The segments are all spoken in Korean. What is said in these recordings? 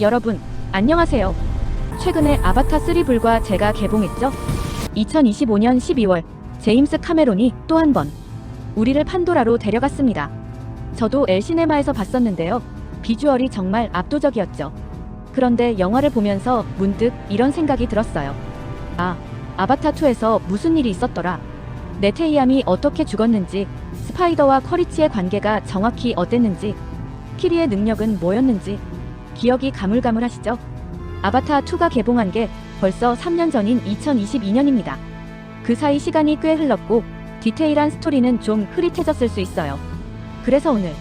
여러분, 안녕하세요. 최근에 아바타 3 불과 제가 개봉했죠? 2025년 12월, 제임스 카메론이 또 한 번 우리를 판도라로 데려갔습니다. 저도 엘시네마에서 봤었는데요. 비주얼이 정말 압도적이었죠. 그런데 영화를 보면서 문득 이런 생각이 들었어요. 아, 아바타2에서 무슨 일이 있었더라. 네테이암이 어떻게 죽었는지, 스파이더와 커리치의 관계가 정확히 어땠는지, 키리의 능력은 뭐였는지 기억이 가물가물하시죠? 아바타2가 개봉한 게 벌써 3년 전인 2022년입니다. 그 사이 시간이 꽤 흘렀고 디테일한 스토리는 좀 흐릿해졌을 수 있어요. 그래서 오늘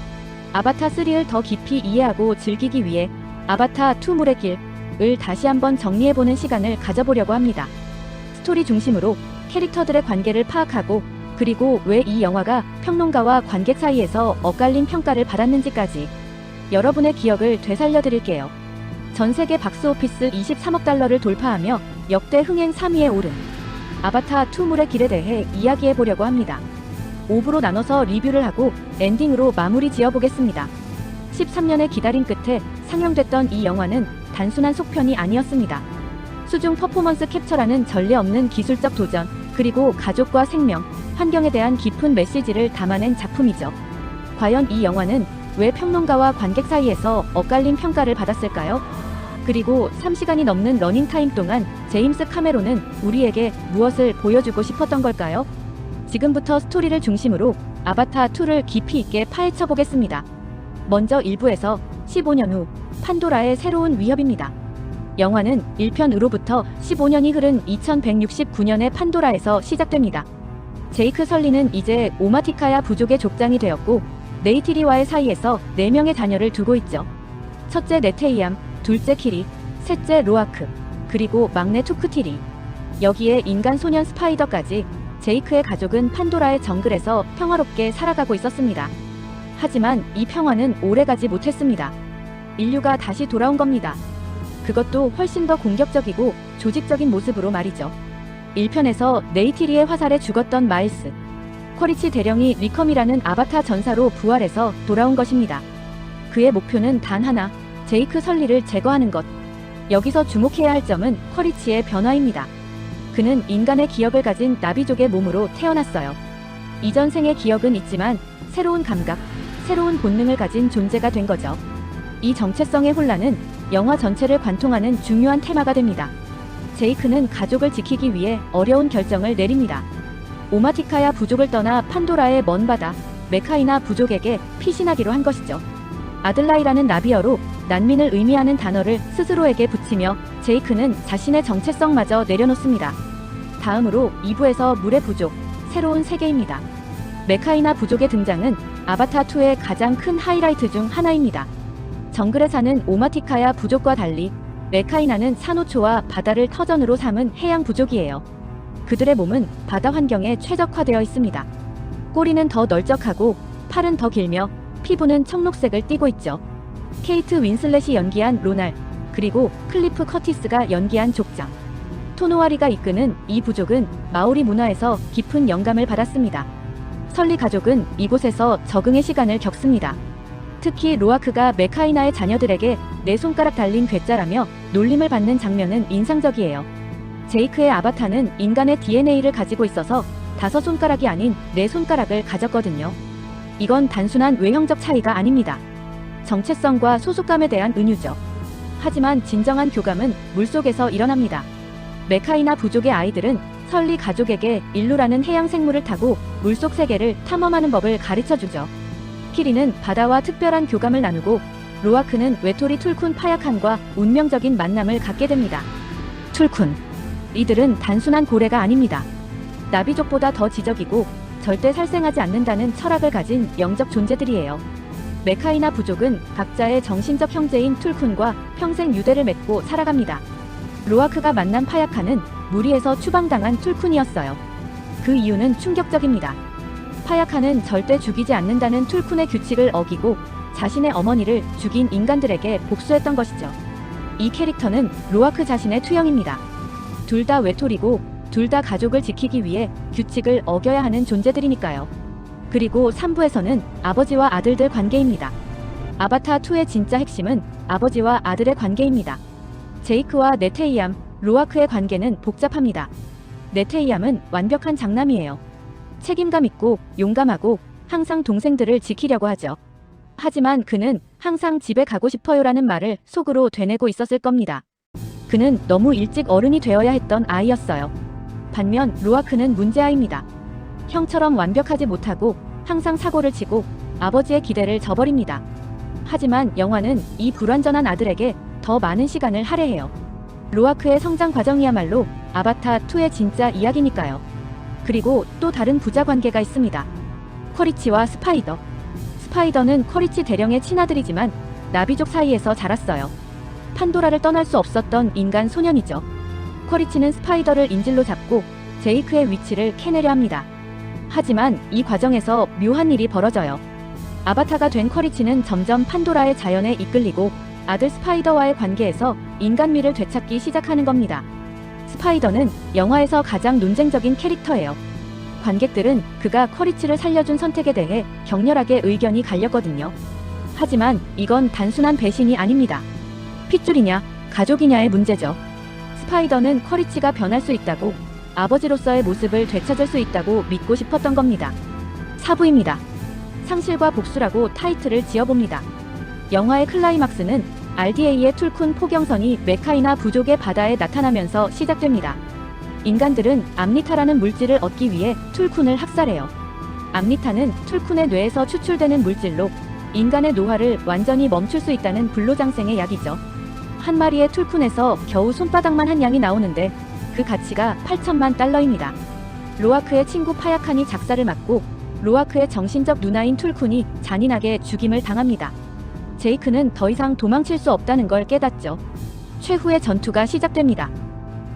아바타3를 더 깊이 이해하고 즐기기 위해 아바타2 물의 길을 다시 한번 정리해보는 시간을 가져보려고 합니다. 스토리 중심으로 캐릭터들의 관계를 파악하고, 그리고 왜 이 영화가 평론가와 관객 사이에서 엇갈린 평가를 받았는지까지 여러분의 기억을 되살려드릴게요. 전세계 박스오피스 23억 달러를 돌파하며 역대 흥행 3위에 오른 아바타2 물의 길에 대해 이야기해보려고 합니다. 5부로 나눠서 리뷰를 하고 엔딩으로 마무리 지어보겠습니다. 13년의 기다림 끝에 상영됐던 이 영화는 단순한 속편이 아니었습니다. 수중 퍼포먼스 캡처라는 전례 없는 기술적 도전, 그리고 가족과 생명, 환경에 대한 깊은 메시지를 담아낸 작품이죠. 과연 이 영화는 왜 평론가와 관객 사이에서 엇갈린 평가를 받았을까요? 그리고 3시간이 넘는 러닝타임 동안 제임스 카메론은 우리에게 무엇을 보여주고 싶었던 걸까요? 지금부터 스토리를 중심으로 아바타2를 깊이 있게 파헤쳐 보겠습니다. 먼저 1부에서 15년 후 판도라의 새로운 위협입니다. 영화는 1편으로부터 15년이 흐른 2169년의 판도라에서 시작됩니다. 제이크 설리는 이제 오마티카야 부족의 족장이 되었고, 네이티리와의 사이에서 4명의 자녀를 두고 있죠. 첫째 네테이암, 둘째 키리, 셋째 로아크, 그리고 막내 투크티리. 여기에 인간 소년 스파이더까지. 제이크의 가족은 판도라의 정글에서 평화롭게 살아가고 있었습니다. 하지만 이 평화는 오래가지 못했습니다. 인류가 다시 돌아온 겁니다. 그것도 훨씬 더 공격적이고 조직적인 모습으로 말이죠. 1편에서 네이티리의 화살에 죽었던 마일스, 커리치 대령이 리컴이라는 아바타 전사로 부활해서 돌아온 것입니다. 그의 목표는 단 하나, 제이크 설리를 제거하는 것. 여기서 주목해야 할 점은 커리치의 변화입니다. 그는 인간의 기억을 가진 나비족의 몸으로 태어났어요. 이전 생의 기억은 있지만 새로운 감각, 새로운 본능을 가진 존재가 된 거죠. 이 정체성의 혼란은 영화 전체를 관통하는 중요한 테마가 됩니다. 제이크는 가족을 지키기 위해 어려운 결정을 내립니다. 오마티카야 부족을 떠나 판도라의 먼 바다, 메카이나 부족에게 피신하기로 한 것이죠. 아들라이라는 나비어로 난민을 의미하는 단어를 스스로에게 붙이며 제이크는 자신의 정체성마저 내려놓습니다. 다음으로 2부에서 물의 부족, 새로운 세계입니다. 메카이나 부족의 등장은 아바타2의 가장 큰 하이라이트 중 하나입니다. 정글에 사는 오마티카야 부족과 달리 메카이나는 산호초와 바다를 터전으로 삼은 해양 부족이에요. 그들의 몸은 바다 환경에 최적화되어 있습니다. 꼬리는 더 널쩍하고 팔은 더 길며 피부는 청록색을 띠고 있죠. 케이트 윈슬렛이 연기한 로날, 그리고 클리프 커티스가 연기한 족장 토노와리가 이끄는 이 부족은 마오리 문화에서 깊은 영감을 받았습니다. 설리 가족은 이곳에서 적응의 시간을 겪습니다. 특히 로아크가 메카이나의 자녀들에게 네 손가락 달린 괴짜라며 놀림을 받는 장면은 인상적이에요. 제이크의 아바타는 인간의 DNA를 가지고 있어서 5손가락이 아닌 4손가락을 가졌거든요. 이건 단순한 외형적 차이가 아닙니다. 정체성과 소속감에 대한 은유죠. 하지만 진정한 교감은 물속에서 일어납니다. 메카이나 부족의 아이들은 설리 가족에게 일루라는 해양 생물을 타고 물속 세계를 탐험하는 법을 가르쳐주죠. 키리는 바다와 특별한 교감을 나누고, 로아크는 외톨이 툴쿤 파야칸과 운명적인 만남을 갖게 됩니다. 툴쿤, 이들은 단순한 고래가 아닙니다. 나비족보다 더 지적이고 절대 살생하지 않는다는 철학을 가진 영적 존재들이에요. 메카이나 부족은 각자의 정신적 형제인 툴쿤과 평생 유대를 맺고 살아갑니다. 로아크가 만난 파야칸은 무리에서 추방당한 툴쿤이었어요. 그 이유는 충격적입니다. 파야칸은 절대 죽이지 않는다는 툴쿤의 규칙을 어기고 자신의 어머니를 죽인 인간들에게 복수했던 것이죠. 이 캐릭터는 로아크 자신의 투영입니다. 둘 다 외톨이고 둘 다 가족을 지키기 위해 규칙을 어겨야 하는 존재들이니까요. 그리고 3부에서는 아버지와 아들들 관계입니다. 아바타2의 진짜 핵심은 아버지와 아들의 관계입니다. 제이크와 네테이암, 로아크의 관계는 복잡합니다. 네테이암은 완벽한 장남이에요. 책임감 있고 용감하고 항상 동생들을 지키려고 하죠. 하지만 그는 항상 집에 가고 싶어요라는 말을 속으로 되뇌고 있었을 겁니다. 그는 너무 일찍 어른이 되어야 했던 아이였어요. 반면 로아크는 문제아입니다. 형처럼 완벽하지 못하고 항상 사고를 치고 아버지의 기대를 저버립니다. 하지만 영화는 이 불완전한 아들에게 더 많은 시간을 할애해요. 로아크의 성장 과정이야말로 아바타2의 진짜 이야기니까요. 그리고 또 다른 부자 관계가 있습니다. 쿼리치와 스파이더. 스파이더는 쿼리치 대령의 친아들이지만 나비족 사이에서 자랐어요. 판도라를 떠날 수 없었던 인간 소년이죠. 쿼리치는 스파이더를 인질로 잡고 제이크의 위치를 캐내려 합니다. 하지만 이 과정에서 묘한 일이 벌어져요. 아바타가 된 쿼리치는 점점 판도라의 자연에 이끌리고 아들 스파이더와의 관계에서 인간미를 되찾기 시작하는 겁니다. 스파이더는 영화에서 가장 논쟁적인 캐릭터예요. 관객들은 그가 쿼리치를 살려준 선택에 대해 격렬하게 의견이 갈렸거든요. 하지만 이건 단순한 배신이 아닙니다. 핏줄이냐, 가족이냐의 문제죠. 스파이더는 쿼리치가 변할 수 있다고, 아버지로서의 모습을 되찾을 수 있다고 믿고 싶었던 겁니다. 사부입니다. 상실과 복수라고 타이틀을 지어봅니다. 영화의 클라이막스는 RDA의 툴쿤 포경선이 메카이나 부족의 바다에 나타나면서 시작됩니다. 인간들은 암니타라는 물질을 얻기 위해 툴쿤을 학살해요. 암니타는 툴쿤의 뇌에서 추출되는 물질로 인간의 노화를 완전히 멈출 수 있다는 불로장생의 약이죠. 한 마리의 툴쿤에서 겨우 손바닥만 한 양이 나오는데 그 가치가 8천만 달러입니다. 로아크의 친구 파야칸이 작사를 맡고 로아크의 정신적 누나인 툴쿤이 잔인하게 죽임을 당합니다. 제이크는 더 이상 도망칠 수 없다는 걸 깨닫죠. 최후의 전투가 시작됩니다.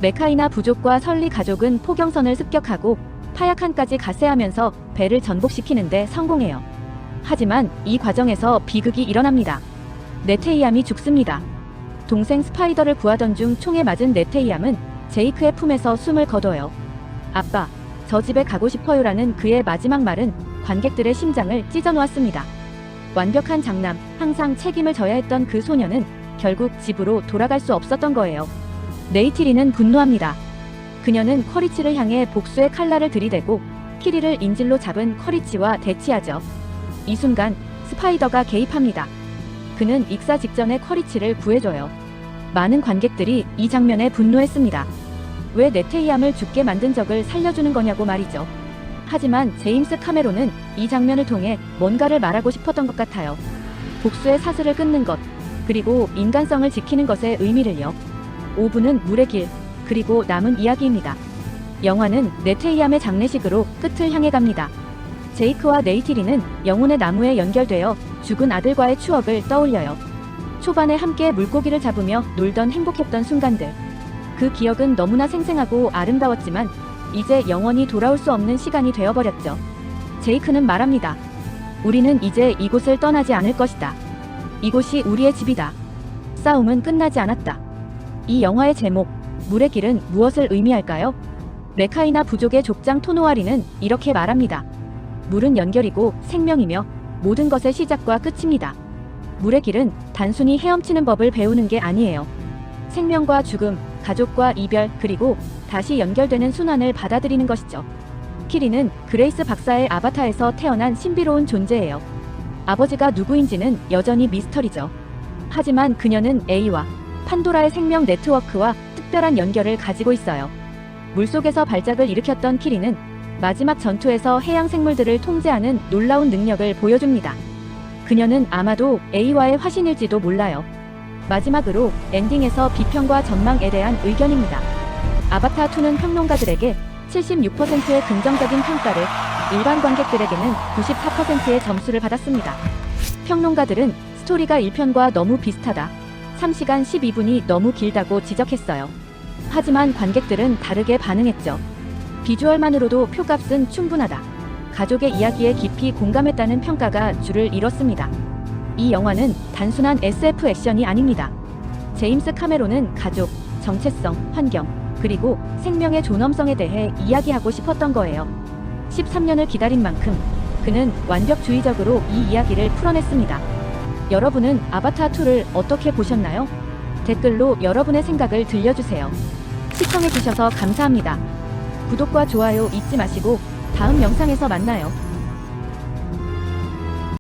메카이나 부족과 설리 가족은 포경선을 습격하고 파야칸까지 가세하면서 배를 전복시키는데 성공해요. 하지만 이 과정에서 비극이 일어납니다. 네테이암이 죽습니다. 동생 스파이더를 구하던 중 총에 맞은 네테이암은 제이크의 품에서 숨을 거둬요. 아빠, 저 집에 가고 싶어요라는 그의 마지막 말은 관객들의 심장을 찢어놓았습니다. 완벽한 장남, 항상 책임을 져야 했던 그 소녀는 결국 집으로 돌아갈 수 없었던 거예요. 네이티리는 분노합니다. 그녀는 쿼리치를 향해 복수의 칼날을 들이대고 키리를 인질로 잡은 쿼리치와 대치하죠. 이 순간 스파이더가 개입합니다. 그는 익사 직전에 쿼리치를 구해줘요. 많은 관객들이 이 장면에 분노했습니다. 왜 네테이암을 죽게 만든 적을 살려주는 거냐고 말이죠. 하지만 제임스 카메론은 이 장면을 통해 뭔가를 말하고 싶었던 것 같아요. 복수의 사슬을 끊는 것, 그리고 인간성을 지키는 것의 의미를요. 5부는 물의 길, 그리고 남은 이야기입니다. 영화는 네테이암의 장례식으로 끝을 향해 갑니다. 제이크와 네이티리는 영혼의 나무에 연결되어 죽은 아들과의 추억을 떠올려요. 초반에 함께 물고기를 잡으며 놀던 행복했던 순간들. 그 기억은 너무나 생생하고 아름다웠지만 이제 영원히 돌아올 수 없는 시간이 되어버렸죠. 제이크는 말합니다. 우리는 이제 이곳을 떠나지 않을 것이다. 이곳이 우리의 집이다. 싸움은 끝나지 않았다. 이 영화의 제목, 물의 길은 무엇을 의미할까요? 메카이나 부족의 족장 토노아리는 이렇게 말합니다. 물은 연결이고 생명이며 모든 것의 시작과 끝입니다. 물의 길은 단순히 헤엄치는 법을 배우는 게 아니에요. 생명과 죽음, 가족과 이별, 그리고 다시 연결되는 순환을 받아들이는 것이죠. 키리는 그레이스 박사의 아바타에서 태어난 신비로운 존재예요. 아버지가 누구인지는 여전히 미스터리죠. 하지만 그녀는 A와 판도라의 생명 네트워크와 특별한 연결을 가지고 있어요. 물속에서 발작을 일으켰던 키리는 마지막 전투에서 해양 생물들을 통제하는 놀라운 능력을 보여줍니다. 그녀는 아마도 A와의 화신일지도 몰라요. 마지막으로 엔딩에서 비평과 전망에 대한 의견입니다. 아바타2는 평론가들에게 76%의 긍정적인 평가를, 일반 관객들에게는 94%의 점수를 받았습니다. 평론가들은 스토리가 1편과 너무 비슷하다, 3시간 12분이 너무 길다고 지적했어요. 하지만 관객들은 다르게 반응했죠. 비주얼만으로도 표값은 충분하다, 가족의 이야기에 깊이 공감했다는 평가가 줄을 이뤘습니다. 이 영화는 단순한 SF 액션이 아닙니다. 제임스 카메론은 가족, 정체성, 환경, 그리고 생명의 존엄성에 대해 이야기하고 싶었던 거예요. 13년을 기다린 만큼 그는 완벽주의적으로 이 이야기를 풀어냈습니다. 여러분은 아바타2를 어떻게 보셨나요? 댓글로 여러분의 생각을 들려주세요. 시청해주셔서 감사합니다. 구독과 좋아요 잊지 마시고 다음 영상에서 만나요.